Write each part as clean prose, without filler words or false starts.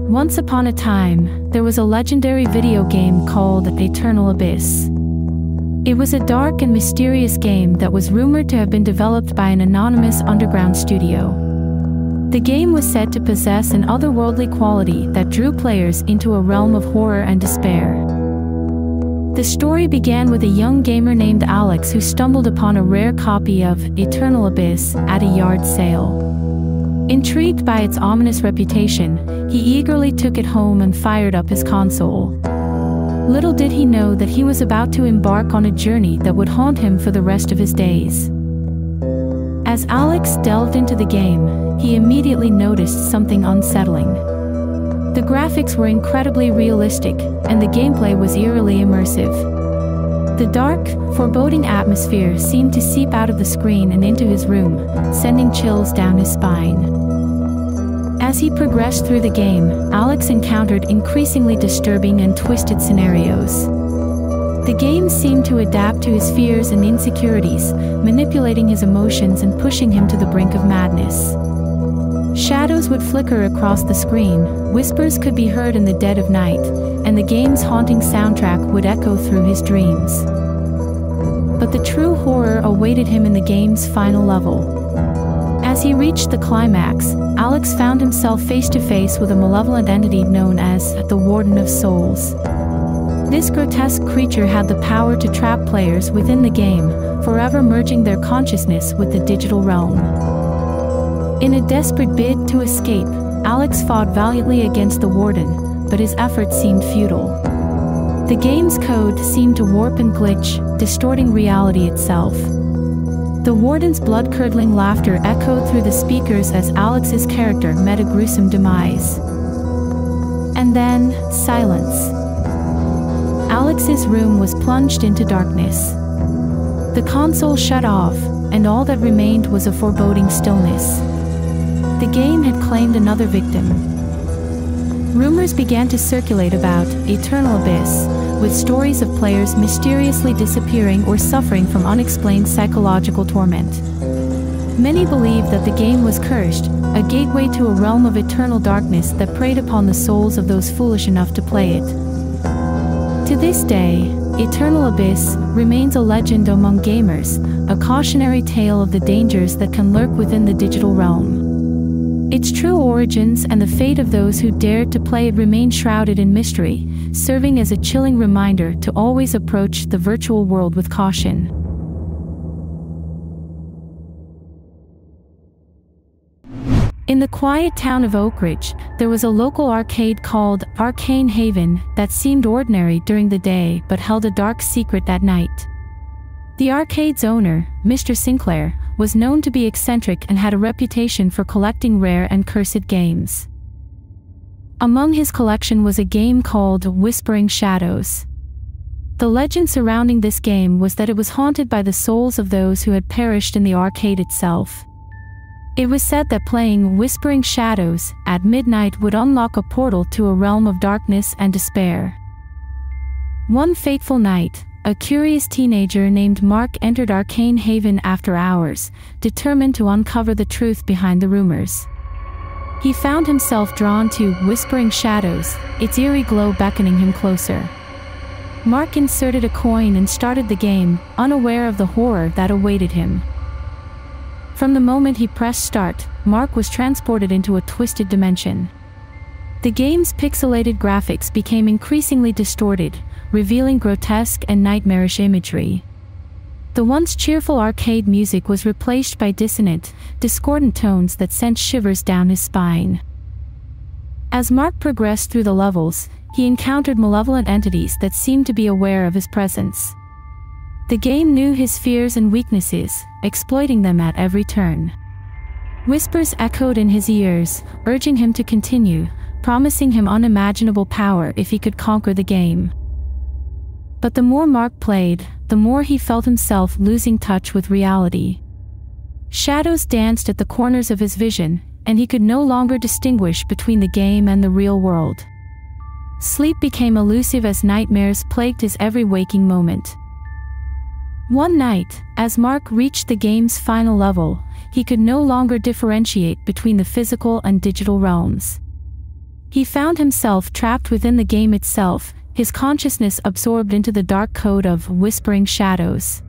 Once upon a time, there was a legendary video game called Eternal Abyss. It was a dark and mysterious game that was rumored to have been developed by an anonymous underground studio. The game was said to possess an otherworldly quality that drew players into a realm of horror and despair. The story began with a young gamer named Alex who stumbled upon a rare copy of Eternal Abyss at a yard sale. Intrigued by its ominous reputation, he eagerly took it home and fired up his console. Little did he know that he was about to embark on a journey that would haunt him for the rest of his days. As Alex delved into the game, he immediately noticed something unsettling. The graphics were incredibly realistic, and the gameplay was eerily immersive. The dark, foreboding atmosphere seemed to seep out of the screen and into his room, sending chills down his spine. As he progressed through the game, Alex encountered increasingly disturbing and twisted scenarios. The game seemed to adapt to his fears and insecurities, manipulating his emotions and pushing him to the brink of madness. Shadows would flicker across the screen, whispers could be heard in the dead of night, and the game's haunting soundtrack would echo through his dreams. But the true horror awaited him in the game's final level. As he reached the climax, Alex found himself face to face with a malevolent entity known as the Warden of Souls. This grotesque creature had the power to trap players within the game, forever merging their consciousness with the digital realm. In a desperate bid to escape, Alex fought valiantly against the Warden, but his efforts seemed futile. The game's code seemed to warp and glitch, distorting reality itself. The Warden's blood-curdling laughter echoed through the speakers as Alex's character met a gruesome demise. And then, silence. Alex's room was plunged into darkness. The console shut off, and all that remained was a foreboding stillness. The game had claimed another victim. Rumors began to circulate about Eternal Abyss, with stories of players mysteriously disappearing or suffering from unexplained psychological torment. Many believed that the game was cursed, a gateway to a realm of eternal darkness that preyed upon the souls of those foolish enough to play it. To this day, Eternal Abyss remains a legend among gamers, a cautionary tale of the dangers that can lurk within the digital realm. Its true origins and the fate of those who dared to play it remain shrouded in mystery, serving as a chilling reminder to always approach the virtual world with caution. In the quiet town of Oak Ridge, there was a local arcade called Arcane Haven that seemed ordinary during the day but held a dark secret at night. The arcade's owner, Mr. Sinclair, was known to be eccentric and had a reputation for collecting rare and cursed games. Among his collection was a game called Whispering Shadows. The legend surrounding this game was that it was haunted by the souls of those who had perished in the arcade itself. It was said that playing Whispering Shadows at midnight would unlock a portal to a realm of darkness and despair. One fateful night, a curious teenager named Mark entered Arcane Haven after hours, determined to uncover the truth behind the rumors. He found himself drawn to Whispering Shadows, its eerie glow beckoning him closer. Mark inserted a coin and started the game, unaware of the horror that awaited him. From the moment he pressed start, Mark was transported into a twisted dimension. The game's pixelated graphics became increasingly distorted, revealing grotesque and nightmarish imagery. The once cheerful arcade music was replaced by dissonant, discordant tones that sent shivers down his spine. As Mark progressed through the levels, he encountered malevolent entities that seemed to be aware of his presence. The game knew his fears and weaknesses, exploiting them at every turn. Whispers echoed in his ears, urging him to continue, promising him unimaginable power if he could conquer the game. But the more Mark played, the more he felt himself losing touch with reality. Shadows danced at the corners of his vision, and he could no longer distinguish between the game and the real world. Sleep became elusive as nightmares plagued his every waking moment. One night, as Mark reached the game's final level, he could no longer differentiate between the physical and digital realms. He found himself trapped within the game itself, his consciousness absorbed into the dark code of whispering shadows.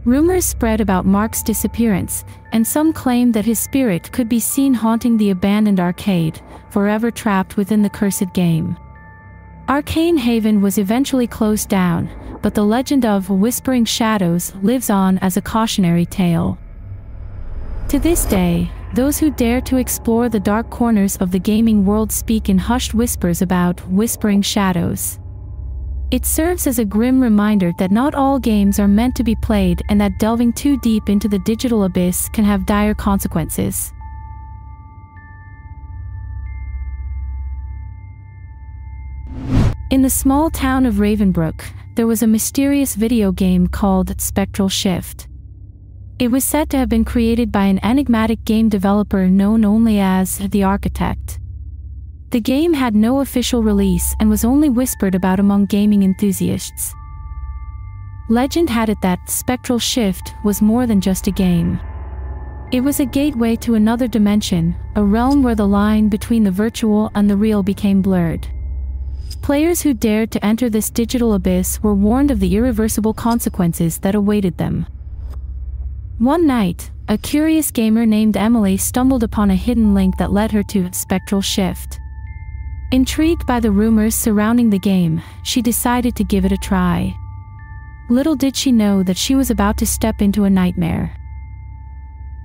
Rumors spread about Mark's disappearance, and some claimed that his spirit could be seen haunting the abandoned arcade, forever trapped within the cursed game. Arcane Haven was eventually closed down, but the legend of Whispering Shadows lives on as a cautionary tale. To this day, those who dare to explore the dark corners of the gaming world speak in hushed whispers about Whispering Shadows. It serves as a grim reminder that not all games are meant to be played and that delving too deep into the digital abyss can have dire consequences. In the small town of Ravenbrook, there was a mysterious video game called Spectral Shift. It was said to have been created by an enigmatic game developer known only as The Architect. The game had no official release and was only whispered about among gaming enthusiasts. Legend had it that Spectral Shift was more than just a game. It was a gateway to another dimension, a realm where the line between the virtual and the real became blurred. Players who dared to enter this digital abyss were warned of the irreversible consequences that awaited them. One night, a curious gamer named Emily stumbled upon a hidden link that led her to Spectral Shift. Intrigued by the rumors surrounding the game, she decided to give it a try. Little did she know that she was about to step into a nightmare.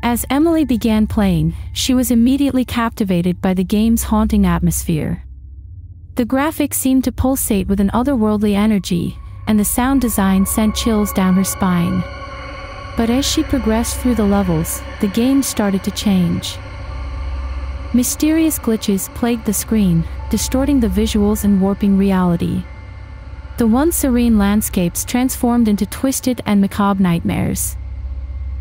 As Emily began playing, she was immediately captivated by the game's haunting atmosphere. The graphics seemed to pulsate with an otherworldly energy, and the sound design sent chills down her spine. But as she progressed through the levels, the game started to change. Mysterious glitches plagued the screen, distorting the visuals and warping reality. The once serene landscapes transformed into twisted and macabre nightmares.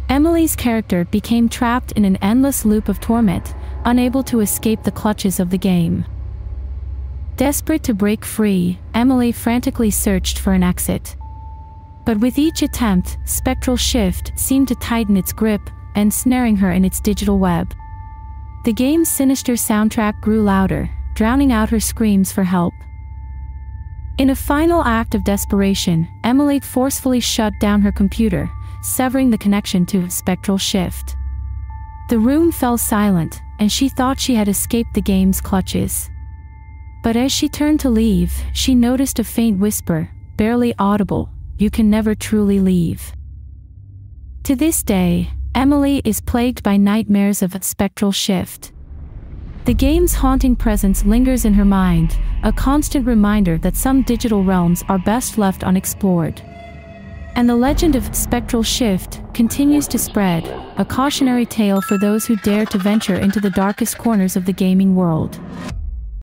Emily's character became trapped in an endless loop of torment, unable to escape the clutches of the game. Desperate to break free, Emily frantically searched for an exit. But with each attempt, Spectral Shift seemed to tighten its grip, ensnaring her in its digital web. The game's sinister soundtrack grew louder, drowning out her screams for help. In a final act of desperation, Emily forcefully shut down her computer, severing the connection to Spectral Shift. The room fell silent, and she thought she had escaped the game's clutches. But as she turned to leave, she noticed a faint whisper, barely audible, "You can never truly leave." To this day, Emily is plagued by nightmares of Spectral Shift. The game's haunting presence lingers in her mind, a constant reminder that some digital realms are best left unexplored. And the legend of Spectral Shift continues to spread, a cautionary tale for those who dare to venture into the darkest corners of the gaming world.